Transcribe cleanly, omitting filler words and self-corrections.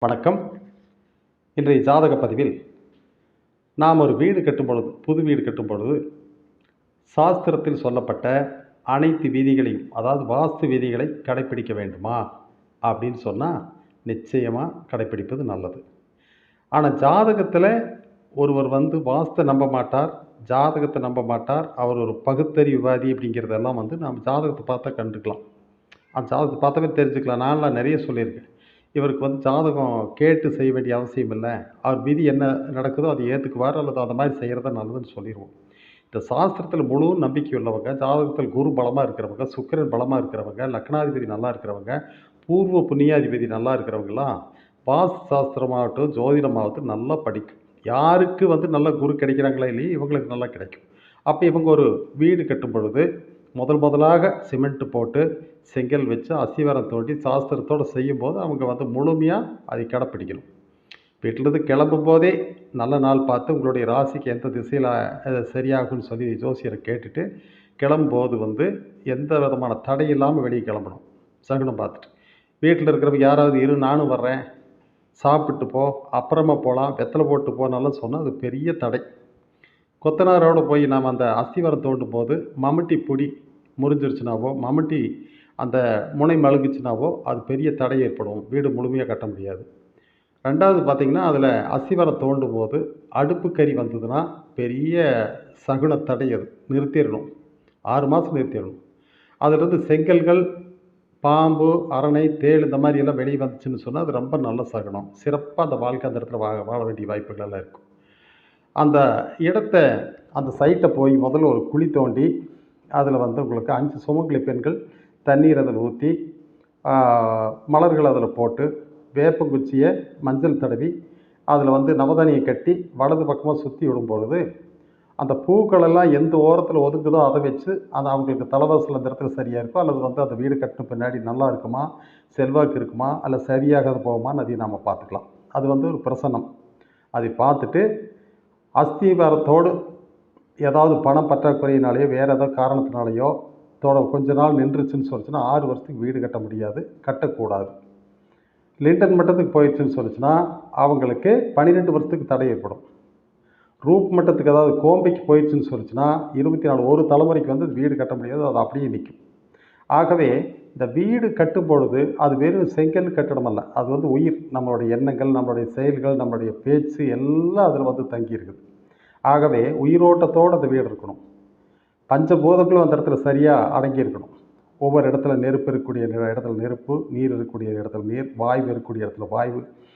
வணக்கம். இன்றைய ஜாதக பதிவில் நாம் ஒரு வீடு கட்டும்பொழுது, புது வீடு கட்டும்பொழுது, சாஸ்திரத்தில் சொல்லப்பட்ட அனைத்து விதிகளையும், அதாவது வாஸ்து விதிகளை கடைப்பிடிக்க வேண்டுமா? அப்படின்னு சொன்னா, நிச்சயமா கடைப்பிடிப்பது நல்லது. ஆனா ஜாதகத்தில ஒருவர் வாஸ்த நம்ப மாட்டார், ஜாதகத்த நம்ப மாட்டார். அவர் ஒரு பகுத்தறிவுவாதி அப்படிங்கிறதெல்லாம் நாம் ஜாதகத்த பார்த்தா கண்டுக்கலாம். அந்த ஜாதகத்த பார்த்தாவே தெரிஞ்சுக்கலாம். நான்லாம் நெறைய சொல்லியிருக்கேன். இவருக்கு ஜாதகம் கேட்டு செய்ய வேண்டிய அவசியம் இல்ல. அவர் விதி என்ன நடக்குதோ அதை ஏத்துக்குவார் அல்லது அந்த மாரி செய்றது தான் நல்லதுன்னு சொல்லிருவோம். இந்த சாஸ்திரத்தில முழு நம்பிக்கை உள்ளவங்க, ஜாதகத்தில குரு பலமா இருக்கிறவங்க, சுக்கிரன் பலமா இருக்கிறவங்க, லக்னாதிபதி நல்லா இருக்கிறவங்க, பூர்வ புண்ணியாதிபதி நல்லா இருக்கிறவங்கலாம், வாஸ்து சாஸ்திரமாகட்டும், ஜோதிடமாகட்டும் நல்லா படிக்கும். யாருக்கு நல்ல குரு கிடைக்கிறாங்களோ இல்லையோ, இவங்களுக்கு நல்லா கிடைக்கும். அப்ப இவங்க ஒரு வீடு கட்டும் பொழுது, முதலாக சிமெண்ட் போட்டு, செங்கல் வச்சு, அஸ்திவாரம் தோண்டி, சாஸ்திரத்தோட செய்யும்போது, அவங்க முழுமையா அதை கடைப்பிடிக்கணும். வீட்டிலேருந்து கிளம்பும்போதே நல்ல நாள் பார்த்து உங்களுடைய ராசிக்கு எந்த திசையில சரியாகும்னு சொல்லி ஜோசியரை கேட்டுட்டு, கிளம்பும்போது எந்த விதமான தடை இல்லாம வெளிய கிளம்பணும். சகுனம் பார்த்துட்டு. வீட்ல இருக்கிறவங்க யாராவது இரு நானும் வர்றேன், சாப்பிட்டு போ, அப்புறமா போலாம், வெத்தல போட்டு போனாலாம் சொன்னா அது பெரிய தடை. கொத்தனாரோட போய் நாம அந்த அஸ்திவாரம் தோண்டும்போது, மம்முட்டி பொடி முறிஞ்சிருச்சுனாவோ, மம்முட்டி அந்த முனை மழுங்குச்சுனாவோ, அது பெரிய தடை ஏற்படும். வீடு முழுமையா கட்ட முடியாது. 2வது பார்த்தீங்கன்னா, அதில அஸ்திவாரம் தோண்டும்போது, அடுப்பு கரி வந்ததுன்னா, பெரிய சகுன தடை அது. நிறுத்திறணும். 6 மாசம் நிறுத்திறணும். அதிலிருந்து செங்கல்கள், பாம்பு, அரணை, தேள் இந்த மாரி எல்லாம் வெளிய வந்துச்சுன்னு சொன்னா, அது ரொம்ப நல்ல சகுனம். சிறப்பா அந்த வாழ்க்கை அந்த இடத்துல வாழ வேண்டிய வாய்ப்புகள் எல்லாம் இருக்கும். அந்த இடத்த அந்த சைட்ட போய் முதல்ல ஒரு குழி தோண்டி, அதில உங்களுக்கு 5 சுமங்கலி பெண்கள் தண்ணீர் அதில ஊத்தி, மலர்கள் அதில போட்டு, வேப்பங்குச்சிய மஞ்சள் தடவி, அதில நவதானியம் கட்டி, வலது பக்கமா சுத்தி விடும்பொழுது, அந்த பூக்கள் எல்லாம் எந்த ஓரத்தில ஒதுங்குதோ அத வச்சு, அது அவங்களுக்கு தலைவாசல் அந்த இடத்துல சரியா இருக்கோ, அல்லது அந்த வீடு கட்டுன பின்னாடி நல்லா இருக்குமா, செல்வாக்கு இருக்குமா, அல்ல சரியாகாது போகுமான்னு அதையும் நாம பார்த்துக்கலாம். அது ஒரு பிரசன்னம். அதை பார்த்துட்டு, அஸ்திவாரத்தோடு ஏதாவது பணம் பற்றாக்குறையினாலயோ, வேற ஏதோ காரணத்தினாலயோ, கொஞ்ச நாள் நின்றுச்சுன்னு சொல்லிச்சுன்னா, 6 வருஷத்துக்கு வீடு கட்ட முடியாது. கட்டக்கூடாது. லிண்டன் மட்டத்துக்கு போயிடுச்சுன்னு சொல்லிச்சுன்னா, அவங்களுக்கு 12 வருஷத்துக்கு தடை ஏற்படும். ரூப் மட்டத்துக்கு அதாவது கோம்பைக்கு போயிடுச்சுன்னு சொல்லிச்சுன்னா, 24 ஒரு தலைமுறைக்கு வீடு கட்ட முடியாது. அது அப்படியே நிக்கும். ஆகவே இந்த வீடு கட்டும் பொழுது, அது வெறும் செங்கல் கட்டடம் அல்ல. அது உயிர். நம்மளுடைய எண்ணங்கள், நம்மளுடைய செயல்கள், நம்மளுடைய பேச்சு எல்லாம் அதில தங்கி இருக்குது. ஆகவே உயிரோட்டத்தோட அந்த வீடு இருக்கணும். பஞ்சபூதங்களும் அந்த இடத்துல சரியா அடங்கி இருக்கணும். ஒவ்வொரு இடத்துல நெருப்பு இருக்கக்கூடிய இடத்துல நெருப்பு, நீர் இருக்கக்கூடிய இடத்துல நீர், வாயு இருக்கக்கூடிய இடத்துல வாயு,